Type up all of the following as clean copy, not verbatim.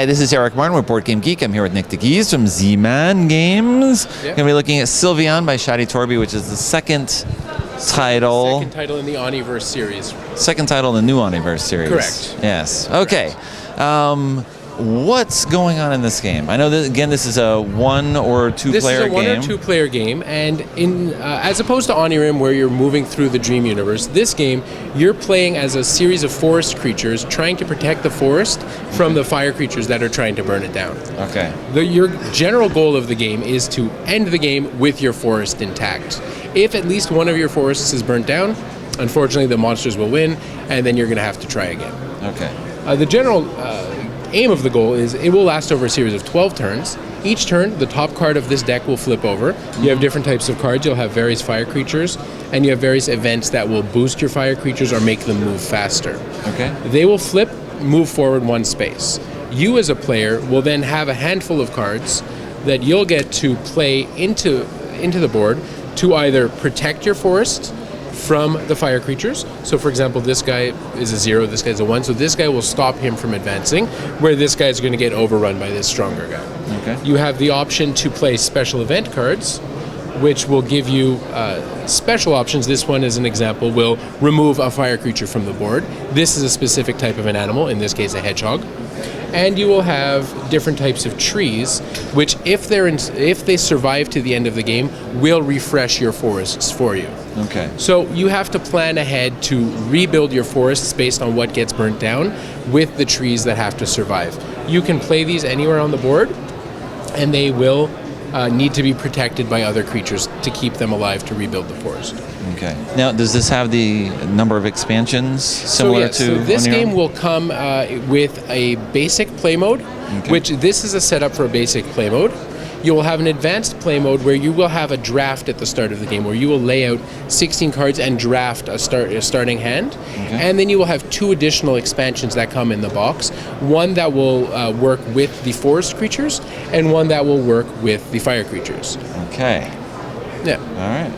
Hi, this is Eric Martin with Board Game Geek. I'm here with Nick DeGeese from Z-Man Games. Yeah. Going to be looking at Sylvion by Shadi Torby, which is the second title. Second title in the Oniverse series. Second title in the new Oniverse series. Correct. Yes. Okay. What's going on in this game? I know that, again, this is a one or two player game. This is a one or two player game, and in as opposed to Onirim, where you're moving through the dream universe, this game you're playing as a series of forest creatures trying to protect the forest from the fire creatures that are trying to burn it down. Okay. Your general goal of the game is to end the game with your forest intact. If at least one of your forests is burnt down, unfortunately the monsters will win, and then you're going to have to try again. Okay. The general aim of the goal is it will last over a series of 12 turns. Each turn, the top card of this deck will flip over. You have different types of cards. You'll have various fire creatures, and you have various events that will boost your fire creatures or make them move faster. Okay. They will flip, move forward one space. You as a player will then have a handful of cards that you'll get to play into the board to either protect your forest from the fire creatures. So for example, this guy is a 0, this guy's a 1, so this guy will stop him from advancing, where this guy's going to get overrun by this stronger guy. Okay. You have the option to play special event cards, which will give you special options. This one, as an example, will remove a fire creature from the board. This is a specific type of an animal, in this case a hedgehog. And you will have different types of trees, which if they survive to the end of the game, will refresh your forests for you. Okay. So you have to plan ahead to rebuild your forests based on what gets burnt down with the trees that have to survive. You can play these anywhere on the board, and they will need to be protected by other creatures to keep them alive to rebuild the forest. Okay. Now, does this have the number of expansions similar to? So this game will come with a basic play mode, which this is a setup for a basic play mode. You will have an advanced play mode where you will have a draft at the start of the game, where you will lay out 16 cards and draft a starting hand. Okay. And then you will have 2 additional expansions that come in the box. One that will work with the forest creatures, and one that will work with the fire creatures. Okay. Yeah. All right.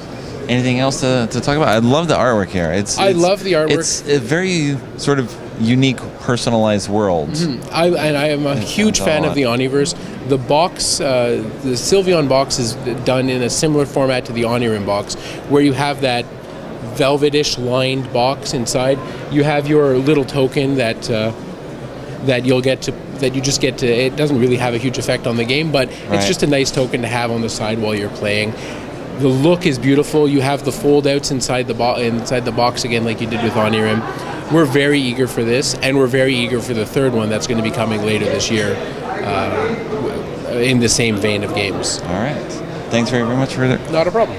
Anything else to talk about? I love the artwork here. I love the artwork. It's a very sort of unique, personalized world. Mm-hmm. I am a huge fan of the Oniverse. The box, the Sylvion box is done in a similar format to the Onirim box, where you have that velvetish lined box inside. You have your little token that you just get to. It doesn't really have a huge effect on the game, but it's just a nice token to have on the side while you're playing. The look is beautiful. You have the fold-outs inside the box again, like you did with Onirim. We're very eager for this, and we're very eager for the third one that's going to be coming later this year in the same vein of games. All right. Thanks very much for that. Not a problem.